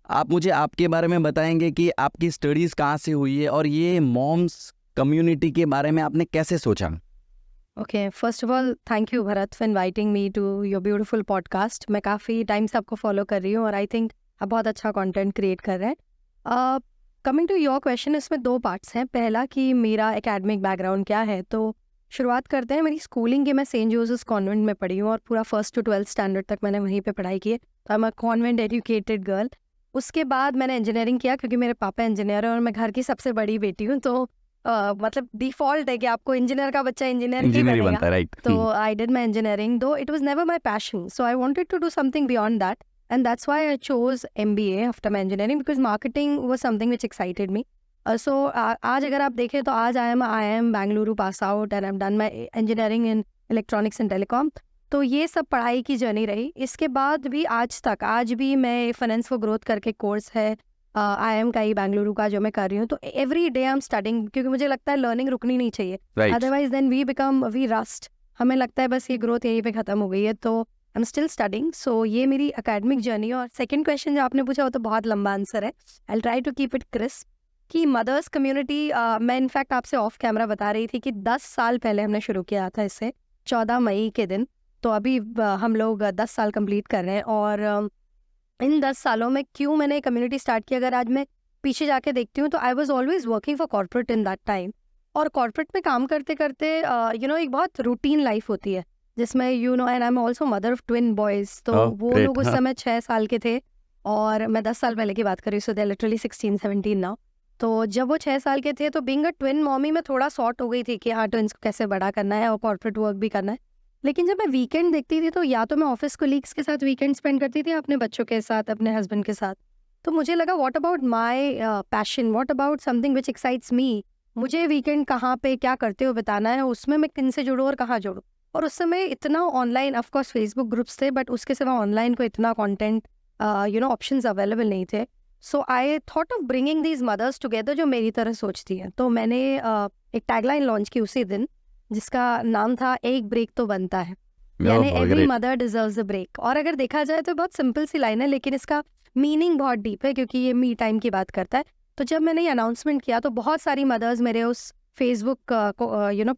आप मुझे आपके बारे में बताएंगे कि आपकी स्टडीज़ कहाँ से हुई है और ये मॉम्स कम्युनिटी के बारे में आपने कैसे सोचा? Okay, first of all thank you Bharat for inviting me to your beautiful podcast. मैं काफ़ी टाइम से आपको फॉलो कर रही हूँ और आई थिंक आप बहुत अच्छा कंटेंट क्रिएट कर रहे हैं। कमिंग टू योर क्वेश्चन, इसमें दो पार्ट्स हैं। पहला कि मेरा एकेडमिक बैकग्राउंड क्या है, तो शुरुआत करते हैं। मेरी स्कूलिंग की मैं सेंट जोसेफ कॉन्वेंट में पढ़ी हूँ और पूरा 1st to 12th स्टैंडर्ड तक मैंने वहीं पे पढ़ाई की है। तो I am a convent educated girl. उसके बाद मैंने इंजीनियरिंग किया क्योंकि मेरे पापा इंजीनियर हैं और मैं घर की सबसे बड़ी बेटी हूँ। तो मतलब डिफॉल्ट है कि आपको इंजीनियर का बच्चा इंजीनियर ही इंजीनियर ही बनेगा। बनता है, राइट? तो I did my engineering, though it was never my passion, so I wanted to do something beyond that, and that's why I chose MBA after my engineering because marketing was something which excited me. So आज अगर आप देखें तो आज I am Bengaluru pass out and I've done my engineering in electronics and telecom. तो ये सब पढ़ाई की जर्नी रही। इसके बाद भी आज तक, आज भी मैं फाइनेंस फॉर ग्रोथ करके कोर्स है IIM का ही बेंगलुरु का, जो मैं कर रही हूँ। तो every day I am studying क्योंकि मुझे लगता है लर्निंग रुकनी नहीं चाहिए, right. Otherwise then we rust. हमें लगता है बस ये ग्रोथ यहीं पे खत्म हो गई है। तो I am still studying. So ये मेरी एकेडमिक जर्नी। और सेकंड क्वेश्चन जो आपने पूछा वो तो बहुत लंबा आंसर है, I will try to keep it crisp. कि मदर्स कम्युनिटी, मैं इनफैक्ट आपसे ऑफ कैमरा बता रही थी कि 10 साल पहले हमने शुरू किया था इसे, 14 मई के दिन। तो अभी हम लोग 10 साल कंप्लीट कर रहे हैं। और इन 10 सालों में क्यों मैंने कम्युनिटी स्टार्ट किया, अगर आज मैं पीछे जाके देखती हूँ तो I was always working for corporate in that time. और कॉर्पोरेट में काम करते करते एक बहुत रूटीन लाइफ होती है जिसमें and I am also mother of twin boys. तो वो great, लोग उस हाँ। समय 6 साल के थे और मैं 10 साल पहले की बात कर रही हूँ। सो दे लिटरली 16-17 नाउ। तो जब वो 6 साल के थे तो बीइंग अ ट्विन मॉमी में थोड़ा सॉर्ट हो गई थी कि हाँ, ट्विन्स को कैसे बड़ा करना है और कॉर्पोरेट वर्क भी करना है। लेकिन जब मैं वीकेंड देखती थी तो या तो मैं ऑफिस कोलीग्स के साथ वीकेंड स्पेंड करती थी, अपने बच्चों के साथ, अपने हस्बैंड के साथ। तो मुझे लगा what about my passion, what about something which excites मी। मुझे वीकेंड कहाँ पे क्या करते हुए बिताना है, उसमें मैं किन से जुड़ूँ और कहाँ जुड़ूँ। और उस समय इतना online, of course Facebook groups थे, बट उसके सिवा ऑनलाइन को इतना कंटेंट ऑप्शंस अवेलेबल नहीं थे। So I thought of bringing these mothers together जो मेरी तरह सोचती हैं। तो मैंने एक टैगलाइन लॉन्च की उसी दिन, जिसका नाम था एक ब्रेक तो बनता है, यानी every mother deserves a break. और अगर देखा जाए तो बहुत सिंपल सी लाइन है, लेकिन इसका मीनिंग बहुत डीप है क्योंकि ये मी टाइम की बात करता है। तो जब मैंने ये अनाउंसमेंट किया तो बहुत सारी मदर्स मेरे उस फेसबुक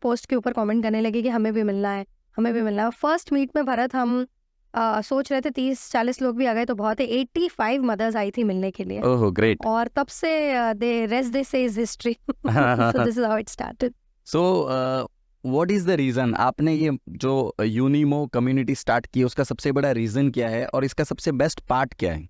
पोस्ट के ऊपर कमेंट करने लगे कि हमें भी मिलना है, हमें भी मिलना है। फर्स्ट मीट में भरत हम सोच रहे थे 30-40 लोग भी आ गए तो बहुत है, 85 मदर्स आई थी मिलने के लिए। Oh great. और तब से the rest they say is history. So this is how it started. So what is the reason आपने ये जो यूनिमो कम्युनिटी स्टार्ट की, उसका सबसे बड़ा रीजन क्या है और इसका सबसे बेस्ट पार्ट क्या है?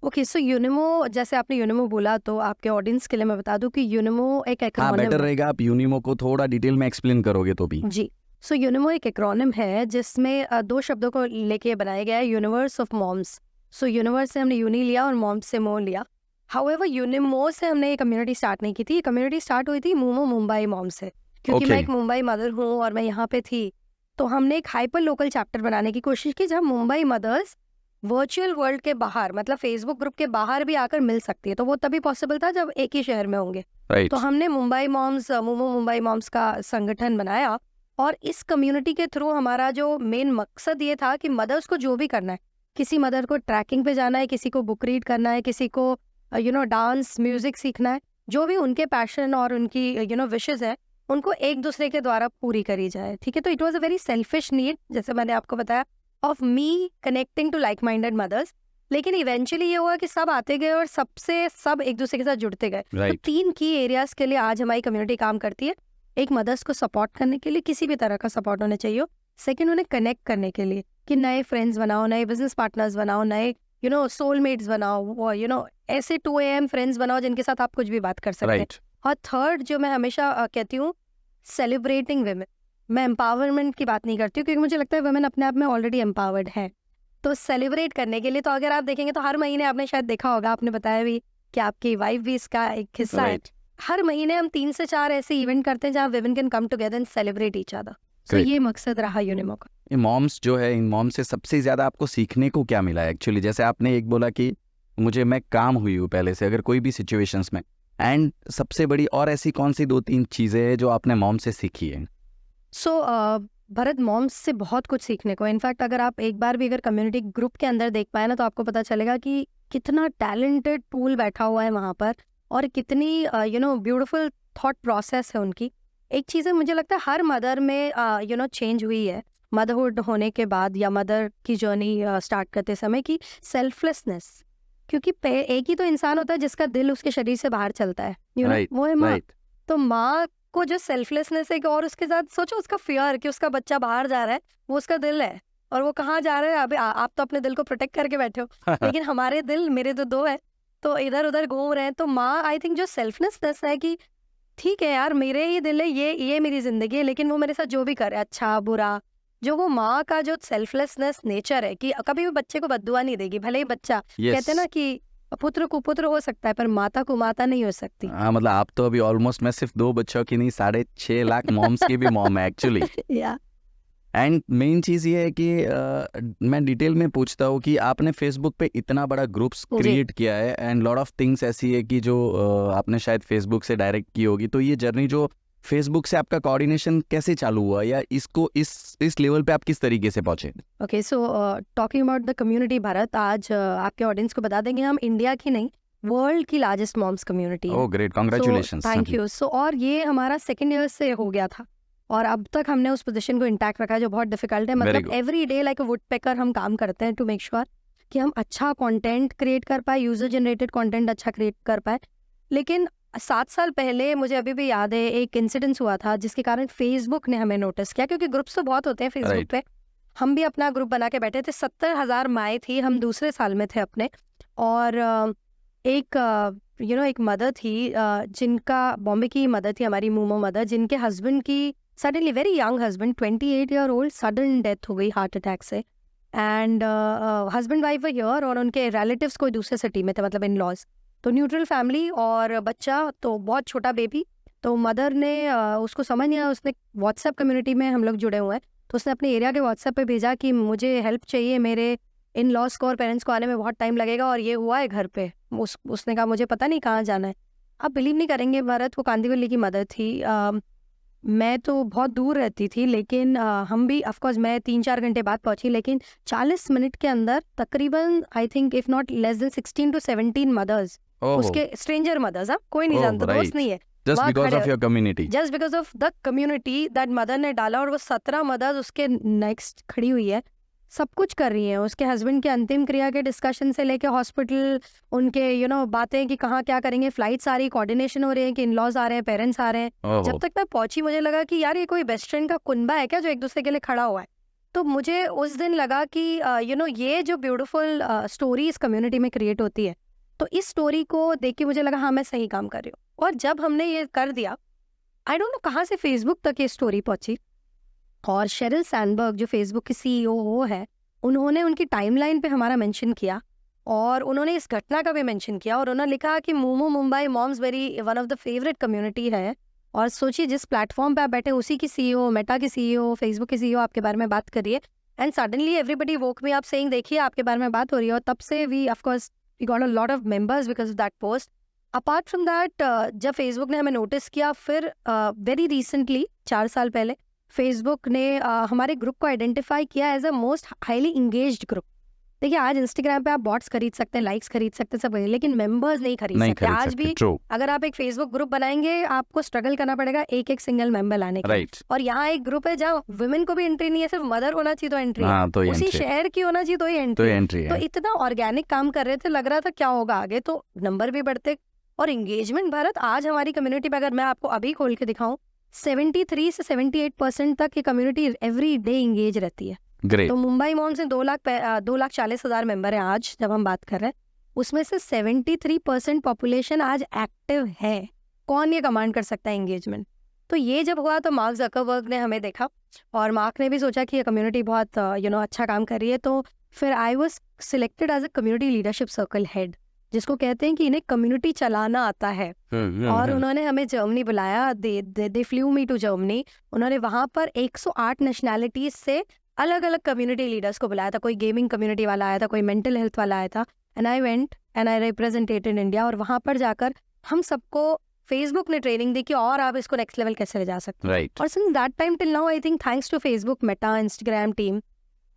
ओके, सो यूनिमो, जैसे आपने यूनिमो बोला तो आपके ऑडियंस के लिए मैं बता दूं कि यूनिमो एक हाँ, एक्रोनिम बेटर है। रहेगा आप यूनिमो को थोड़ा डिटेल में एक्सप्लेन करोगे तो भी। जी। सो यूनिमो एक एक्रोनिम है जिसमें दो शब्दों को लेके बनाया गया है, universe of moms. So universe से हमने यूनी लिया और मॉम्स से मो लिया। हाउएवर यूनिमो से हमने ये कम्युनिटी स्टार्ट नहीं की थी। ये कम्युनिटी स्टार्ट हुई थी मोमो मुंबई मॉम से, क्योंकि मैं ओके। एक मुंबई मदर हूँ और मैं यहाँ पे थी। तो हमने एक हाइपर लोकल चैप्टर बनाने की कोशिश की जहाँ मुंबई मदर्स वर्चुअल वर्ल्ड के बाहर, मतलब फेसबुक ग्रुप के बाहर भी आकर मिल सकती है। तो वो तभी पॉसिबल था जब एक ही शहर में होंगे। राइट। तो हमने मुंबई मॉम्स, मोमो मुंबई मॉम्स का संगठन बनाया। और इस कम्युनिटी के थ्रू हमारा जो मेन मकसद ये था कि मदर्स को जो भी करना है, किसी मदर को ट्रैकिंग पे जाना है, किसी को बुक रीड करना है, किसी को डांस म्यूजिक सीखना है, जो भी उनके पैशन और उनकी विशेस है, उनको एक दूसरे के द्वारा पूरी करी जाए। ठीक है, तो it was a very selfish need, जैसे मैंने आपको बताया, of me connecting to like minded mothers. लेकिन इवेंचुअली ये हुआ कि सब आते गए और सब एक दूसरे के साथ जुड़ते गए। तो राइट। 3 की एरियाज के लिए आज हमारी कम्युनिटी काम करती है। एक, मदर्स को सपोर्ट करने के लिए, किसी भी तरह का सपोर्ट होना चाहिए। सेकंड, उन्हें कनेक्ट करने के लिए कि नए फ्रेंड्स बनाओ, नए बिजनेस पार्टनर्स बनाओ, नए सोलमेट्स बनाओ, ऐसे 2 AM फ्रेंड्स बनाओ जिनके साथ आप कुछ भी बात कर सकते हैं। राइट। और थर्ड, जो मैं हमेशा कहती हूँ, सेलिब्रेटिंग वेमेन। मैं एम्पावरमेंट की बात नहीं करती हूँ क्योंकि मुझे लगता है वेमेन अपने आप में ऑलरेडी एम्पावर्ड है। तो सेलिब्रेट करने के लिए, तो अगर आप देखेंगे तो हर महीने, आपने शायद देखा होगा, आपने बताया भी कि आपकी वाइफ भी इसका एक हिस्सा है। राइट। हर महीने हम 3 से 4 ऐसे इवेंट करते हैं जहाँ women can come together and celebrate each other. So Great. ये मकसद रहा यूनिमो का। ये मॉम्स जो है, इन मॉम्स से सबसे ज्यादा आपको सीखने को क्या मिला है एक्चुअली? जैसे आपने एक बोला कि मैं काम हुई हूँ पहले से, अगर कोई भी सिचुएशंस में, एंड सबसे बड़ी और ऐसी कौन सी 2-3 चीजें हैं जो आपने मॉम से सीखी है? सो भरत, मॉम्स से बहुत कुछ सीखने को। इनफैक्ट अगर आप एक बार भी अगर कम्युनिटी ग्रुप के अंदर देख पाए ना, तो आपको पता चलेगा कि कितना टैलेंटेड टूल बैठा हुआ है वहाँ पर, और कितनी ब्यूटीफुल थॉट प्रोसेस है उनकी। एक चीज़ है, मुझे लगता है हर मदर में चेंज हुई है मदरहुड होने के बाद, या मदर की जर्नी स्टार्ट करते समय, की सेल्फलेसनेस। क्योंकि एक ही तो इंसान होता है जिसका दिल उसके शरीर से बाहर चलता है, Right, वो है माँ। right. तो माँ को जो सेल्फलेसनेस है, और उसके साथ सोचो उसका फियर कि उसका बच्चा बाहर जा रहा है, वो उसका दिल है, और वो कहाँ जा रहा है। अभी आप तो अपने दिल को प्रोटेक्ट करके बैठे हो, लेकिन हमारे दिल, मेरे तो 2 है, तो इधर उधर घूम रहे हैं। तो माँ, आई थिंक जो सेल्फलेसनेस है कि ठीक है यार, मेरे ही दिल है, ये मेरी जिंदगी है, लेकिन वो मेरे साथ जो भी करे, अच्छा बुरा, जो वो माँ का जो सेल्फलेसनेस नेचर है कि कभी भी बच्चे को बद्दुआ नहीं देगी। भले ही बच्चा, Yes. कहते हैं ना कि पुत्र कुपुत्र हो सकता है, पर माता कुमाता नहीं हो सकती। हाँ, मतलब आप तो अभी ऑलमोस्ट, मैं सिर्फ 2 बच्चों की नहीं, 6.5 लाख मॉम्स की भी मॉम है एक्चुअली। या एंड मेन चीज़ ये है कि मैं डिटेल में पूछता हूँ कि आपने फेसबुक पे इतना बड़ा ग्रुप्स जी। क्रिएट किया है, एंड लॉट ऑफ थिंग्स ऐसी है कि जो आपने शायद फेसबुक से डायरेक्ट की होगी। तो ये जर्नी जो फेसबुक से आपका कोऑर्डिनेशन कैसे चालू हुआ, या इसको इस लेवल पे आप किस तरीके से पहुंचे? Okay, so talking about the community Bharat, आज आपके ऑडियंस को बता देंगे हम इंडिया की नहीं, वर्ल्ड की लार्जेस्ट मॉम्स कम्युनिटी है। Oh great, congratulations. Thank you. So और ये हमारा 2nd ईयर से हो गया था, और अब तक हमने उस पोजीशन को इंटैक्ट रखा है, जो बहुत डिफिकल्ट है। Very मतलब good. Every day like a would picker हम काम करते हैं टू मेक श्योर कि हम अच्छा कंटेंट क्रिएट कर पाए, यूजर जनरेटेड कंटेंट अच्छा क्रिएट कर पाए। लेकिन 7 साल पहले, मुझे अभी भी याद है, एक इंसिडेंस हुआ था जिसके कारण फेसबुक ने हमें नोटिस किया, क्योंकि ग्रुप्स तो बहुत होते हैं फेसबुक Right. पे। हम भी अपना ग्रुप बना के बैठे थे, 70,000 माएँ थी, हम दूसरे साल में थे अपने। और एक मदर थी, जिनका, बॉम्बे की मदर थी हमारी, मोमो मदर, जिनके हस्बैंड की suddenly, very young husband, 28 year old, sudden death हो गई हार्ट अटैक से। And husband wife were here, और उनके रिलेटिव्स कोई दूसरे सिटी में थे, मतलब इन लॉज। तो न्यूट्रल फैमिली, और बच्चा तो बहुत छोटा बेबी। तो मदर ने उसको समझ नहीं आया, उसने व्हाट्सएप कम्युनिटी में हम लोग जुड़े हुए हैं, तो उसने अपने एरिया के व्हाट्सएप पे भेजा कि मुझे हेल्प चाहिए, मेरे इन लॉज को और पेरेंट्स को आने में बहुत टाइम लगेगा, और ये हुआ है घर पे। उसने कहा मुझे पता नहीं कहाँ जाना है। आप बिलीव नहीं करेंगे भारत, वो कांदीवली की मदर थी। मैं तो बहुत दूर रहती थी, लेकिन हम भी, ऑफकोर्स मैं 3-4 घंटे बाद पहुंची, लेकिन 40 मिनट के अंदर तकरीबन, I think if not less than 16 to 17 mothers, उसके स्ट्रेंजर मदर्स, कोई नहीं जानता, दोस्त नहीं है, जस्ट वहाँ बिकॉज खड़े of your community. Just because of the community that mother ने डाला, और वो 17 मदर्स उसके नेक्स्ट खड़ी हुई है, सब कुछ कर रही हैं। उसके हस्बैंड के अंतिम क्रिया के डिस्कशन से लेके हॉस्पिटल, उनके बातें कि कहाँ क्या करेंगे, फ्लाइट सारी कोऑर्डिनेशन हो रही है कि इन लॉज आ रहे हैं, पेरेंट्स आ रहे हैं। जब तक मैं पहुंची, मुझे लगा कि यार ये कोई बेस्ट फ्रेंड का कुनबा है क्या, जो एक दूसरे के लिए खड़ा हुआ है। तो मुझे उस दिन लगा कि ये जो ब्यूटीफुल स्टोरी इस कम्युनिटी में क्रिएट होती है, तो इस स्टोरी को देख के मुझे लगा हाँ, मैं सही काम कर रही हूँ। और जब हमने ये कर दिया, आई डोंट नो कहाँ से फेसबुक तक ये स्टोरी पहुंची, और शेरिल सैंडबर्ग जो फेसबुक की CEO है, उन्होंने उनकी टाइमलाइन पे हमारा मेंशन किया, और उन्होंने इस घटना का भी मेंशन किया, और उन्होंने लिखा कि Momo Mumbai moms very one of the favourite community है। और सोचिए, जिस प्लेटफॉर्म पे आप बैठे, उसी की CEO, मेटा की CEO, फेसबुक की CEO आपके बारे में बात कर रही है, and suddenly everybody woke me up saying देखिए आपके बारे में बात हो रही है। और तब से we of course we got a lot of members because of that post. Apart from that, जब फेसबुक ने हमें नोटिस किया, फिर वेरी रिसेंटली 4 साल पहले फेसबुक ने हमारे ग्रुप को आइडेंटिफाई किया as a most highly engaged group. देखिए, आज इंस्टाग्राम पे आप बॉट्स खरीद सकते हैं, लाइक्स खरीद सकते हैं, सब, लेकिन मेंबर्स नहीं खरीद सकते। आज भी अगर आप एक फेसबुक ग्रुप बनाएंगे, आपको स्ट्रगल करना पड़ेगा एक सिंगल मेंबर लाने के लिए। और यहाँ एक ग्रुप है जहाँ वुमेन को भी एंट्री नहीं है, सिर्फ मदर होना चाहिए तो एंट्री है, उसी शहर की होना चाहिए तो ही एंट्री है। तो इतना ऑर्गेनिक काम कर रहे थे, लग रहा था क्या होगा आगे, तो नंबर भी बढ़ते। और एंगेजमेंट भारत, आज हमारी कम्युनिटी में अगर मैं आपको अभी खोल के दिखाऊं, 73 से 78% तक की कम्युनिटी एवरी डे इंगेज रहती है। तो मुंबई मॉम से 2,40,000 मेंबर हैं आज जब हम बात कर रहे हैं, उसमें से 73% पॉपुलेशन आज एक्टिव है। कौन ये कमांड कर सकता है एंगेजमेंट? तो ये जब हुआ तो मार्क ज़करबर्ग ने हमें देखा, और मार्क ने भी सोचा कि ये कम्युनिटी बहुत अच्छा काम कर रही है। तो फिर I was selected as a community leadership circle head, जिसको कहते हैं कि इन्हें कम्युनिटी चलाना आता है। और उन्होंने हमें जर्मनी बुलाया, they flew me to Germany. उन्होंने वहाँ पर 108 नेशनैलिटीज से अलग अलग कम्युनिटी लीडर्स को बुलाया था। कोई गेमिंग कम्युनिटी वाला आया था, कोई मेंटल हेल्थ वाला आया था, and I went and I represented India. और वहाँ पर जाकर हम सबको फेसबुक ने ट्रेनिंग दी कि और आप इसको नेक्स्ट लेवल कैसे ले जा सकते हैं। और since that time till now, I think thanks to Facebook, Meta, Instagram team,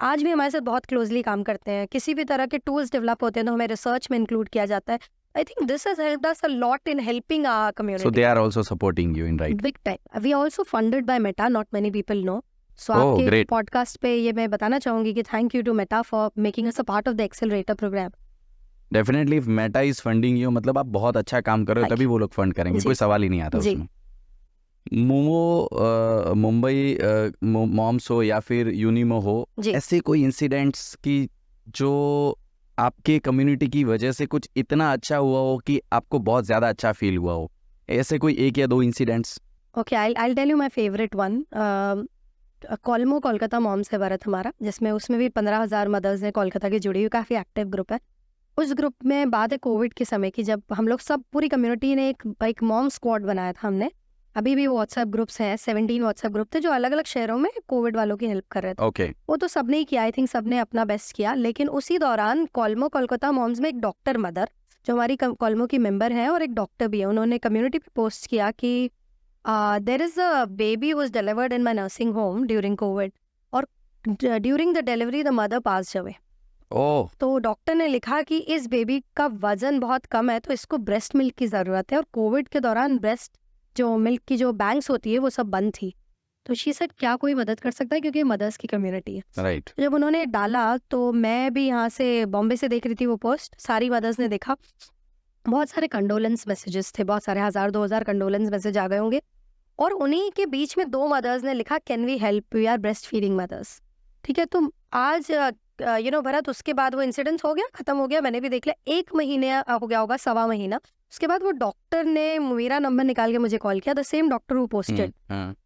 आज भी हमारे साथ बहुत क्लोजली काम करते हैं। किसी भी तरह के टूल्स डेवलप होते हैं तो हमें रिसर्च में इंक्लूड किया जाता है। I think this has helped us a lot in helping our So community. they are also supporting you in right. Big time. We also funded by Meta, not many people know. So Oh, आपके great. Podcast पे ये मैं बताना चाहूंगी कि thank you to Meta for making us a part of the accelerator programme. Definitely if Meta is funding you, मतलब आप बहुत अच्छा काम कर रहे हो, Thank तभी वो लोग फंड करेंगे, जी। कोई सवाल ही नहीं आता जी। उसमें। मोमो मुंबई मॉम्स हो या फिर यूनिमो हो, जी। ऐसे कोई इंसिडेंट्स की जो आपके कम्युनिटी की वजह से कुछ इतना अच्छा हुआ हो कि आपको बहुत ज़्यादा अच्छा फील हुआ हो, ऐसे कोई 1 या 2 incidents? Okay, I'll tell you my favorite one. कॉलमो कोलकाता मॉम्स है भारत हमारा, जिसमें उसमें भी 15,000 मदर्स हैं कोलकाता की जुड़ी हुई, काफ़ी एक्टिव ग्रुप है। उस ग्रुप में बात है कोविड के समय की, जब हम लोग सब पूरी कम्युनिटी ने एक मॉम स्क्वाड बनाया था हमने। अभी भी व्हाट्सएप ग्रुप्स हैं, 17 व्हाट्सएप ग्रुप थे जो अलग अलग शहरों में कोविड वालों की हेल्प कर रहे थे। ओके। वो तो सबने ही किया, आई थिंक सबने अपना बेस्ट किया। लेकिन उसी दौरान कॉलमो कोलकाता मॉम्स में एक डॉक्टर मदर जो हमारी कॉलमो की मेंबर हैं और एक डॉक्टर भी है, उन्होंने कम्युनिटी पे पोस्ट किया कि there is a baby was delivered in my nursing home during Covid, और during the delivery the mother passed away. Oh, तो डॉक्टर ने लिखा कि इस बेबी का वजन बहुत कम है तो इसको ब्रेस्ट मिल्क की ज़रूरत है, और कोविड के दौरान ब्रेस्ट जो मिल्क की जो बैंक्स होती है वो सब बंद थी। तो शी सेड क्या कोई मदद कर सकता है, क्योंकि ये मदर्स की कम्युनिटी है। राइट। जब उन्होंने डाला तो मैं भी यहाँ से बॉम्बे से देख रही थी वो पोस्ट, सारी मदर्स ने देखा, बहुत सारे कंडोलेंस मैसेजेस थे, बहुत सारे 1000-2000 कंडोलेंस मैसेज आ गए होंगे। और उन्हीं के बीच में 2 मदर्स ने लिखा can we help, we are breastfeeding mothers. ठीक है, तो आज भरत उसके बाद वो इंसिडेंट हो गया, खत्म हो गया, मैंने भी देख लिया। 1 महीने हो गया होगा, 1.25 महीना। उसके बाद वो डॉक्टर ने मेरा नंबर निकाल के मुझे कॉल किया, the same doctor who posted,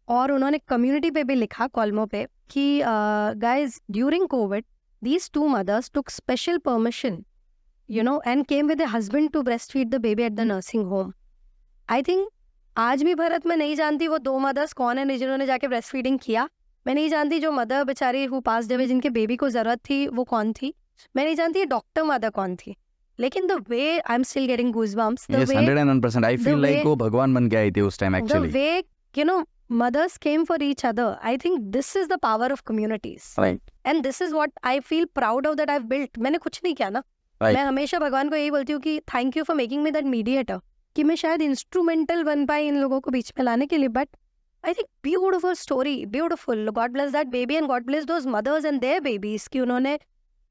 और उन्होंने कम्युनिटी पे भी लिखा कॉलमो पे कि guys during COVID these 2 mothers took special permission and came with a husband to breastfeed the baby at the nursing home. I think आज भी भारत में नहीं जानती वो 2 मदर्स कौन है जिन्होंने जाके ब्रेस्ट फीडिंग किया। मैं नहीं जानती जो मदर बेचारी हु पास्ड अवे जिनके बेबी को जरूरत थी वो कौन थी। मैं नहीं जानती डॉक्टर मदर कौन थी। लेकिन the way I am still getting goosebumps, the Yes, way 101%. I feel like वो भगवान बन के आई थी उस time the actually. way mothers came for each other. I think this is the power of communities. Right. And this is what I feel proud of that I've built. मैंने कुछ नहीं किया ना। Right. मैं हमेशा भगवान को यही बोलती हूँ कि thank you for making me that mediator, कि मैं शायद इंस्ट्रूमेंटल बन पाई इन लोगों को बीच में लाने के लिए। But I think beautiful story, beautiful, God bless that baby and God bless those mothers and there babies, कि उन्होंने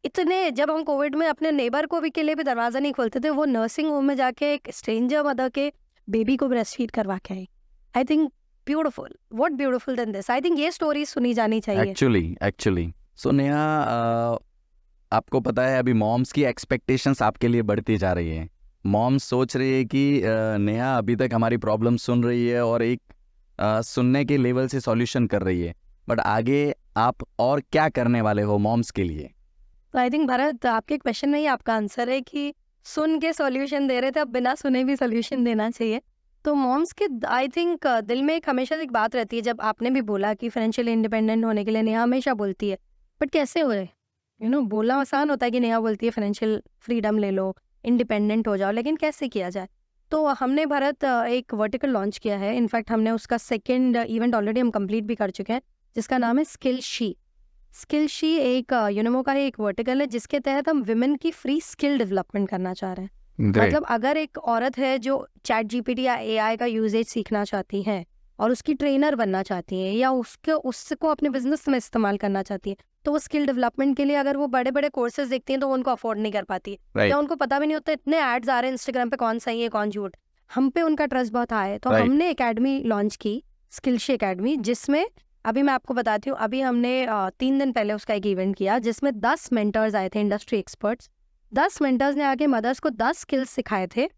इतने, जब हम कोविड में अपने नेबर को भी के लिए भी दरवाजा नहीं खोलते थे, वो नर्सिंग होम में जाके एक स्ट्रेंजर मदर के बेबी को ब्रेस्ट फीड करवा के आई। I think beautiful, what beautiful then this. I think ये स्टोरी सुनी जानी चाहिए। एक्चुअली सो नेहा, आपको पता है अभी मॉम्स की एक्सपेक्टेशंस आपके लिए बढ़ती जा रही है। मॉम्स सोच रही है कि नेहा अभी तक हमारी प्रॉब्लम सुन रही है और एक सुनने के लेवल से सॉल्यूशन कर रही है, बट आगे आप और क्या करने वाले हो मॉम्स के लिए? तो आई थिंक भरत, आपके क्वेश्चन में ही आपका आंसर है कि सुन के सॉल्यूशन दे रहे थे, अब बिना सुने भी सॉल्यूशन देना चाहिए। तो मॉम्स के आई थिंक दिल में एक हमेशा एक बात रहती है, जब आपने भी बोला कि फाइनेंशियल इंडिपेंडेंट होने के लिए नेहा हमेशा बोलती है, बट कैसे हो रहे बोलना आसान होता है कि नेहा बोलती है फाइनेंशियल फ्रीडम ले लो, इंडिपेंडेंट हो जाओ, लेकिन कैसे किया जाए? तो हमने भारत एक वर्टिकल लॉन्च किया है। इनफैक्ट हमने उसका 2nd इवेंट ऑलरेडी हम कंप्लीट भी कर चुके हैं, जिसका नाम है स्किल शी। स्किल शी एक यूनिमो का ही एक वर्टिकल है, जिसके तहत हम विमेन की फ्री स्किल डेवलपमेंट करना चाह रहे हैं। मतलब अगर एक औरत है जो चैट जीपीटी या एआई का यूजेज सीखना चाहती है और उसकी ट्रेनर बनना चाहती है, या उसको अपने बिजनेस में इस्तेमाल करना चाहती है, तो वो स्किल डेवलपमेंट के लिए अगर वो बड़े बड़े कोर्सेज देखती हैं तो वो उनको अफोर्ड नहीं कर पाती, या उनको पता भी नहीं होता, इतने एड्स आ रहे हैं इंस्टाग्राम पे, कौन सही है कौन झूठ। हम पे उनका ट्रस्ट बहुत हाई है, तो हमने एकेडमी लॉन्च की, स्किलशी एकेडमी, जिसमें अभी मैं आपको बताती हूँ, अभी हमने 3 दिन पहले उसका एक इवेंट किया जिसमें 10 मेंटर्स आए थे, इंडस्ट्री एक्सपर्ट्स। 10 मेंटर्स ने आके मदर्स को 10 स्किल्स सिखाए थे।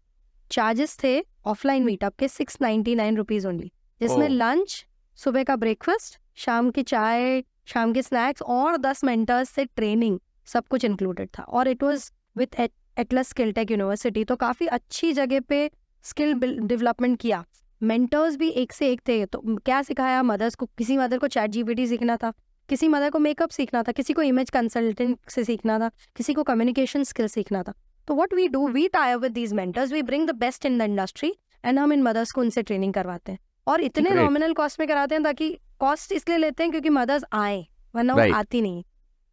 चार्जेस थे ऑफलाइन मीटअप के 699 रुपीज ओनली, जिसमें लंच, सुबह का ब्रेकफास्ट, शाम की चाय, शाम के स्नैक्स और 10 मेंटर्स से ट्रेनिंग, सब कुछ इंक्लूडेड था। और it was with Atlas skill tech university, तो काफ़ी अच्छी जगह पे स्किल डेवलपमेंट किया। मेंटर्स भी एक से एक थे। तो क्या सिखाया मदर्स को? किसी मदर को चैट जीपीटी सीखना था, किसी मदर को मेकअप सीखना था, किसी को इमेज कंसल्टेंट से सीखना था, किसी को कम्युनिकेशन स्किल सीखना था। तो what we do, we tie up with these mentors, we bring the best in the industry and हम इन मदर्स को उनसे ट्रेनिंग करवाते हैं, और इतने नॉमिनल कॉस्ट में कराते हैं, ताकि कॉस्ट इसलिए लेते हैं क्योंकि मदर्स आए, वरना वो आती नहीं।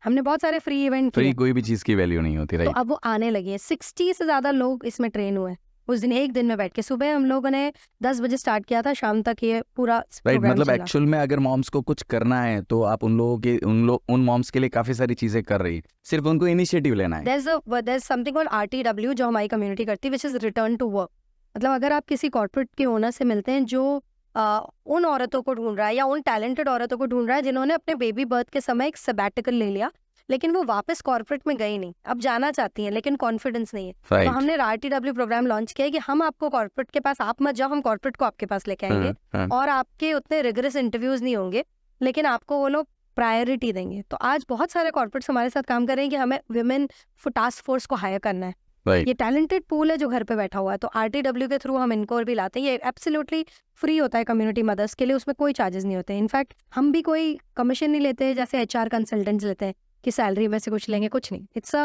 हमने बहुत सारे फ्री इवेंट फ्री किए, कोई भी चीज की वैल्यू नहीं होती, तो राइट? अब वो आने लगी है। 60 से ज्यादा लोग इसमें ट्रेन हुए उस दिन, एक दिन में बैठ के। सुबह हम लोगों ने 10 बजे स्टार्ट किया था, शाम तक ये पूरा राइट, प्रोग्राम मतलब चला। एक्चुअल में अगर मॉम्स को कुछ करना है तो आप उन लोगों के उन मॉम्स के लिए काफी सारी चीजें कर रही है, सिर्फ उनको इनिशिएटिव लेना है। there's something called RTW जो हमारी कम्युनिटी करती है, which is return to work। मतलब अगर आप किसी कॉर्पोरेट के ओनर से मिलते हैं जो उन औरतों को ढूंढ रहा है या उन टैलेंटेड औरतों को ढूंढ रहा है जिन्होंने अपने बेबी बर्थ के समय एक सबैटिकल ले लिया, लेकिन वो वापस कॉर्पोरेट में गई नहीं, अब जाना चाहती हैं लेकिन कॉन्फिडेंस नहीं है, तो राइट। हमने RTW प्रोग्राम लॉन्च किया है कि हम आपको कॉर्पोरेट के पास, आप मत जाओ, हम कॉर्पोरेट को आपके पास लेके आएंगे और आपके उतने रिगरस इंटरव्यूज नहीं होंगे, लेकिन आपको वो लोग प्रायोरिटी देंगे। तो आज बहुत सारे कॉर्पोरेट्स हमारे साथ काम कर रहे हैं कि हमें विमेन टास्क फोर्स को हायर करना है। राइट। ये टैलेंटेड पूल है जो घर पे बैठा हुआ है, तो RTW के थ्रू हम इनको भी लाते हैं। ये एब्सोल्युटली फ्री होता है कम्युनिटी मदर्स के लिए, उसमें कोई चार्जेस नहीं होते। इनफैक्ट हम भी कोई कमीशन नहीं लेते जैसे HR कंसल्टेंट्स लेते हैं कि सैलरी में से कुछ लेंगे, कुछ नहीं। इट्स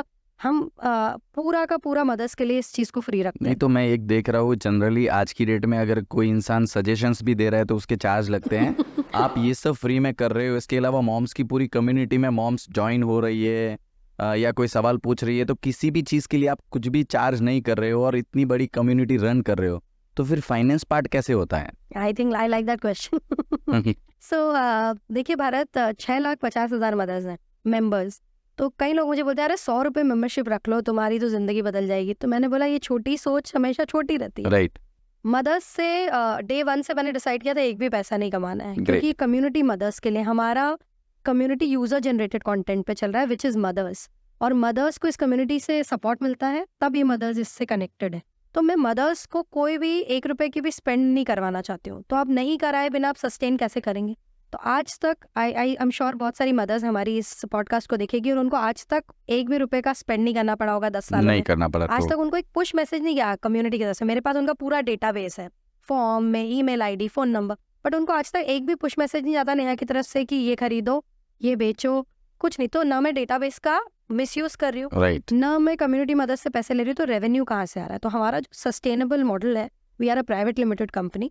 हम पूरा का पूरा मदर्स के लिए इस चीज़ को फ्री रखते नहीं हैं। तो मैं एक देख रहा हूँ जनरली आज की डेट में अगर कोई इंसान सजेशंस भी दे रहा है तो उसके चार्ज लगते हैं। आप ये सब फ्री में कर रहे हो, इसके अलावा मॉम्स की पूरी कम्युनिटी में मॉम्स ज्वाइन हो रही है या कोई सवाल पूछ रही है, तो किसी भी चीज़ के लिए आप कुछ भी चार्ज नहीं कर रहे हो और इतनी बड़ी कम्युनिटी रन कर रहे हो, तो फिर फाइनेंस पार्ट कैसे होता है? I think I like that question. So देखिए भारत 6,50,000 मदर्स हैं मेंबर्स। तो कई लोग मुझे बोलते हैं अरे 100 रुपये मेंबरशिप रख लो, तुम्हारी तो जिंदगी बदल जाएगी। तो मैंने बोला ये छोटी सोच हमेशा छोटी रहती है। राइट। मदर्स से डे 1 से मैंने डिसाइड किया था एक भी पैसा नहीं कमाना है, Great. क्योंकि कम्युनिटी मदर्स के लिए, हमारा कम्युनिटी यूजर जनरेटेड कंटेंट पे चल रहा है विच इज मदर्स, और मदर्स को इस कम्युनिटी से सपोर्ट मिलता है, तब ये मदर्स इससे कनेक्टेड है। तो मैं मदर्स को कोई भी 1 रुपए की भी स्पेंड नहीं करवाना चाहती हूँ। तो आप नहीं कराए बिना आप सस्टेन कैसे करेंगे? तो आज तक आई एम श्योर बहुत सारी मदर्स हमारी इस पॉडकास्ट को देखेगी और उनको आज तक 1 भी रुपए का स्पेंड नहीं करना पड़ा होगा 10 सालों नहीं में। करना पड़ा आज तो तक उनको एक पुश मैसेज नहीं गया कम्युनिटी की तरफ से। मेरे पास उनका पूरा डेटाबेस है, फॉर्म में email ID, phone number, but उनको आज तक एक भी पुश मैसेज नहीं जाता नेहा की तरफ से कि ये खरीदो, ये बेचो, कुछ नहीं। तो ना मैं डेटाबेस का मिसयूज कर रही हूँ, राइट। ना मैं कम्युनिटी मदद से पैसे ले रही हूँ, तो रेवेन्यू कहाँ से आ रहा है? तो हमारा जो सस्टेनेबल मॉडल है, we are a private limited company,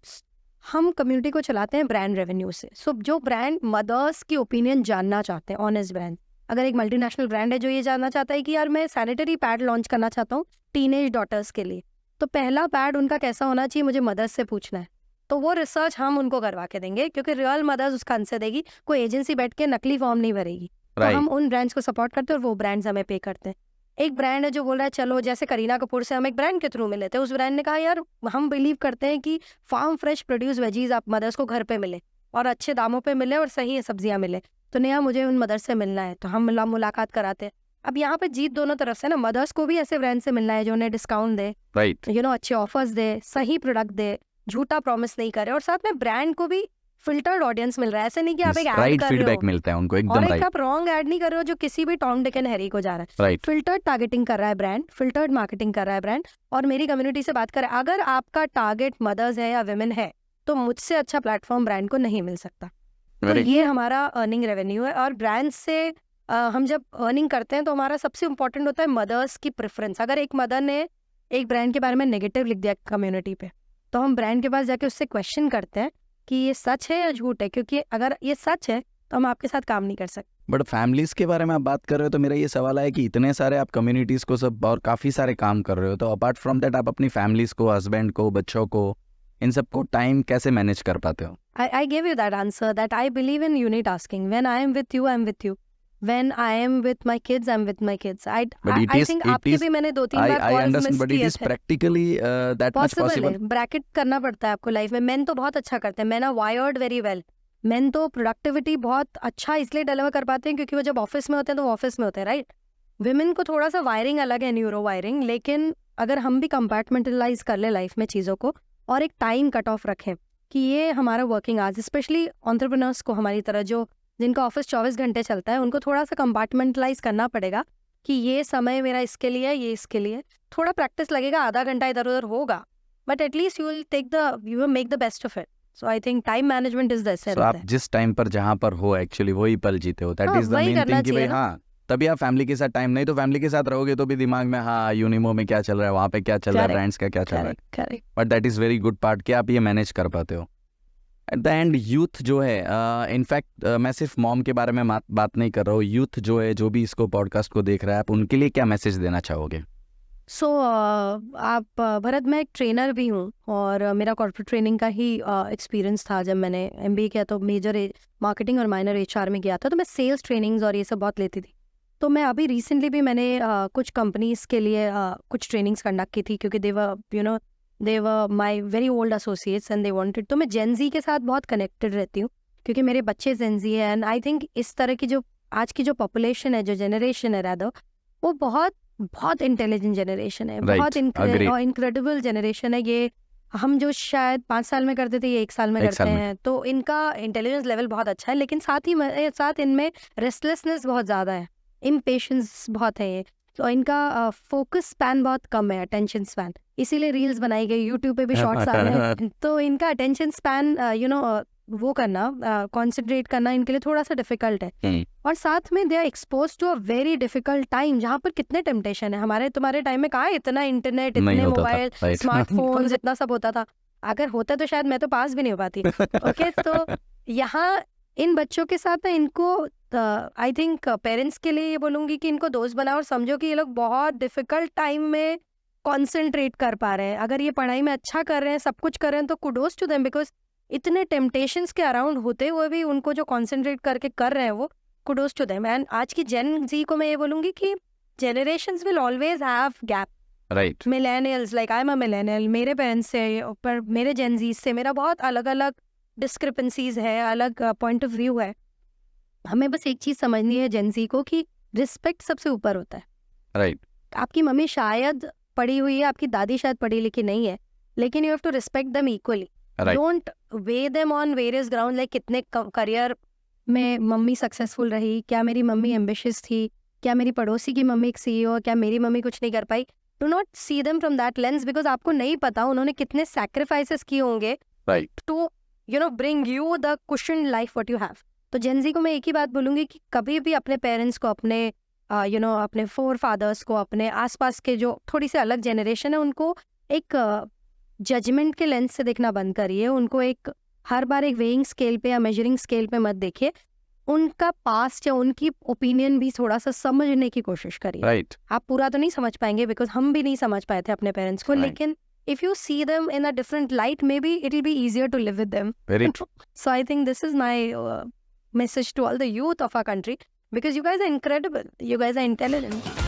हम कम्युनिटी को चलाते हैं ब्रांड रेवेन्यू से। सो जो ब्रांड मदर्स की ओपिनियन जानना चाहते हैं, ऑनेस्ट ब्रांड, अगर एक मल्टीनेशनल ब्रांड है जो ये जानना चाहता है कि यार मैं सैनिटरी पैड लॉन्च करना चाहता हूँ टीनेज डॉटर्स के लिए, तो पहला पैड उनका कैसा होना चाहिए मुझे मदर्स से पूछना है। तो वो रिसर्च हम उनको करवा के देंगे, क्योंकि रियल मदर्स उसका आंसर देगी, कोई एजेंसी बैठ के नकली फॉर्म नहीं भरेगी। तो हम उन ब्रांड्स को सपोर्ट करते हैं और वो ब्रांड्स हमें पे करते हैं। एक ब्रांड है जो बोल रहा है चलो, जैसे करीना कपूर से हम एक ब्रांड के थ्रू मिले थे, उस ब्रांड ने कहा यार हम बिलीव करते हैं कि फार्म फ्रेश प्रोड्यूस वेजीज आप मदर्स को घर पे मिले और अच्छे दामों पे मिले और सही सब्जियां मिले, तो नेहा मुझे उन मदर्स से मिलना है, तो हम मुलाकात कराते हैं। अब यहाँ पे जीत दोनों तरफ से ना, मदर्स को भी ऐसे ब्रांड से मिलना है जो उन्हें डिस्काउंट दे, राइट। अच्छे ऑफर्स दे, सही प्रोडक्ट दे, झूठा प्रॉमिस नहीं करे, और साथ में ब्रांड को भी फिल्टर्ड ऑडियंस मिल रहा है। ऐसे नहीं कि आप एक ऐड राइट कर रहे फीडबैक हो मिलता है उनको, और एकदम एक राइट। आप रॉन्ग ऐड नहीं कर रहे हो जो किसी भी टॉम डिक एंड हैरी को जा रहा है। राइट। फिल्टर्ड टारगेटिंग कर रहा है ब्रांड, फिल्टर्ड मार्केटिंग कर रहा है ब्रांड, और मेरी कम्युनिटी से बात करें, अगर आपका टारगेट मदर्स है या विमेन है, तो मुझसे अच्छा प्लेटफॉर्म ब्रांड को नहीं मिल सकता। तो ये हमारा अर्निंग रेवेन्यू है। और ब्रांड से हम जब अर्निंग करते हैं तो हमारा सबसे इंपॉर्टेंट होता है मदर्स की प्रेफरेंस। अगर एक मदर ने एक ब्रांड के बारे में नेगेटिव लिख दिया कम्युनिटी पे, तो हम ब्रांड के पास जाके उससे क्वेश्चन करते हैं कि ये सच है या झूठ है, क्योंकि अगर ये सच है तो हम आपके साथ काम नहीं कर सकते। बट फैमिलीज के बारे में आप बात कर रहे हो तो मेरा ये सवाल है कि इतने सारे आप कम्युनिटीज को सब और काफी सारे काम कर रहे हो, तो अपार्ट फ्रॉम दैट आप अपनी फैमिलीज को, हस्बैंड को, बच्चों को, इन सबको टाइम कैसे मैनेज कर पाते हो? I gave you that answer that I believe in unitasking. When I am with you, I'm with you. When I am with my kids, I'm with my kids. I think आपके भी मैंने 2-3 बार I calls understand, miss but it किए is थे। practically that much possible possible. है, bracket करना पड़ता है आपको लाइफ में। मेन तो बहुत अच्छा करते हैं, men are wired very well. Men तो प्रोडक्टिविटी बहुत अच्छा इसलिए डिलीवर कर पाते हैं क्योंकि वो जब ऑफिस में होते हैं तो वो ऑफिस में होते हैं, राइट। विमेन को थोड़ा सा वायरिंग अलग है, न्यूरो वायरिंग, लेकिन अगर हम भी कंपार्टमेंटलाइज कर ले लाइफ में चीज़ों को और एक टाइम कट ऑफ रखें कि ये हमारा वर्किंग आवर्स, स्पेशली एंटरप्रेन्योर्स को हमारी तरह जो जिनका ऑफिस 24 घंटे चलता है, उनको थोड़ा सा कंपार्टमेंटलाइज करना पड़ेगा कि ये समय मेरा इसके लिए है, ये इसके लिए। थोड़ा प्रैक्टिस लगेगा, आधा घंटा इधर उधर होगा, but at least you will make the best of it. So I think time management is the essence. So आप जिस टाइम पर जहाँ पर हो एक्चुअली वही पल जीते हो, दैट हाँ, इज द वही मेन करना थिंग कि भाई चाहिए ना। हाँ, तभी आप फैमिली के साथ टाइम, नहीं तो फैमिली के साथ रहोगे तो भी दिमाग में हाँ यूनिमो में क्या चल रहा है, वहाँ पे क्या चल रहा है, Correct, ब्रांड्स का क्या चल रहा है, correct. But that is very good part कि आप ये मैनेज कर पाते हो। एट द एंड यूथ जो है, इनफैक्ट मैं सिर्फ मॉम के बारे में बात नहीं कर रहा हूँ, यूथ जो है, जो भी इसको पॉडकास्ट को देख रहा है, आप उनके लिए क्या मैसेज देना चाहोगे? सो आप भरत, मैं एक ट्रेनर भी हूँ और मेरा कॉर्पोरेट ट्रेनिंग का ही एक्सपीरियंस था। जब मैंने MBA किया तो मेजर मार्केटिंग और माइनर HR में गया था, तो मैं सेल्स ट्रेनिंग्स और ये सब बहुत लेती थी। तो मैं अभी रिसेंटली भी मैंने कुछ कंपनीज के लिए कुछ ट्रेनिंग्स कंडक्ट की थी, क्योंकि they were my very old associates and they wanted. तो मैं जेन जी के साथ बहुत कनेक्टेड रहती हूँ, क्योंकि मेरे बच्चे जेन जी है। एंड आई थिंक इस तरह की जो आज की जो पॉपुलेशन है, जो जनरेशन है रादर, वो बहुत बहुत इंटेलिजेंट जनरेशन है, Right, बहुत agreed. इनक्रेडिबल जनरेशन है। ये हम जो शायद 5 साल में करते थे, ये 1 साल में एक करते साल में। हैं। तो इनका इंटेलिजेंस लेवल बहुत अच्छा है, लेकिन साथ इनमें रेस्टलेसनेस बहुत ज़्यादा है, इम्पेशंस बहुत है ये। तो इनका फोकस स्पैन बहुत कम है, अटेंशन स्पैन। इसीलिए रील्स बनाई गई, यूट्यूब पे भी शॉर्ट्स आ रहे हैं। तो इनका अटेंशन स्पैन वो करना, कॉन्सेंट्रेट करना इनके लिए थोड़ा सा डिफिकल्ट है। और साथ में they are expose to a very difficult time, जहाँ पर कितने टेम्पटेशन है। हमारे तुम्हारे टाइम में कहाँ इतना इंटरनेट, नहीं इतने होता था, मोबाइल, right. स्मार्टफोन्स, इतना सब होता था। अगर होता तो शायद मैं तो पास भी नहीं हो पाती। ओके, तो यहाँ इन बच्चों के साथ ना, इनको आई थिंक पेरेंट्स के लिए ये बोलूँगी कि इनको दोस्त बनाओ और समझो कि ये लोग बहुत डिफिकल्ट टाइम में कॉन्सेंट्रेट कर पा रहे हैं। अगर ये पढ़ाई में अच्छा कर रहे हैं, सब कुछ कर रहे हैं, तो कुडोस टू देम, बिकॉज इतने टेम्पटेशंस के अराउंड होते हुए भी उनको जो कॉन्सेंट्रेट करके कर रहे हैं, वो कुडोस टू देम। एंड आज की जेन जी को मैं ये बोलूँगी कि generations will always have gap. Right, millennials, like I am a millennial, मेरे पेरेंट्स से पर मेरे जेन जी से मेरा बहुत अलग अलग डिस्क्रिपेंसीज है, अलग पॉइंट ऑफ व्यू है। हमें बस एक चीज़ समझनी है जेन जी को, कि रिस्पेक्ट सबसे ऊपर होता है। राइट, आपकी मम्मी शायद पढ़ी हुई है, आपकी दादी शायद पढ़ी लिखी नहीं है, लेकिन you have to respect them equally. Right, don't weigh them on various ground, like कितने करियर में मम्मी सक्सेसफुल रही, क्या मेरी मम्मी एम्बिशियस थी, क्या मेरी पड़ोसी की मम्मी एक CEO, क्या मेरी मम्मी कुछ नहीं कर पाई। Do not see them from that lens, because आपको नहीं पता उन्होंने कितने सैक्रिफाइसेस किए होंगे right, to bring you the cushioned life what you have. तो जेनजी को मैं एक ही बात बोलूँगी कि कभी भी अपने पेरेंट्स को, अपने अपने फोर फादर्स को, अपने आसपास के जो थोड़ी सी अलग जनरेशन है, उनको एक जजमेंट के लेंस से देखना बंद करिए। उनको एक हर बार एक वेइंग स्केल पे या मेजरिंग स्केल पे मत देखिए। उनका पास्ट या उनकी ओपिनियन भी थोड़ा सा समझने की कोशिश करिए। राइट, आप पूरा तो नहीं समझ पाएंगे, बिकॉज हम भी नहीं समझ पाए थे अपने पेरेंट्स को, Right. लेकिन if you see them in a different light, maybe it will be easier to live with them. Very true. So I think this is my message to all the youth of our country, because you guys are incredible. You guys are intelligent.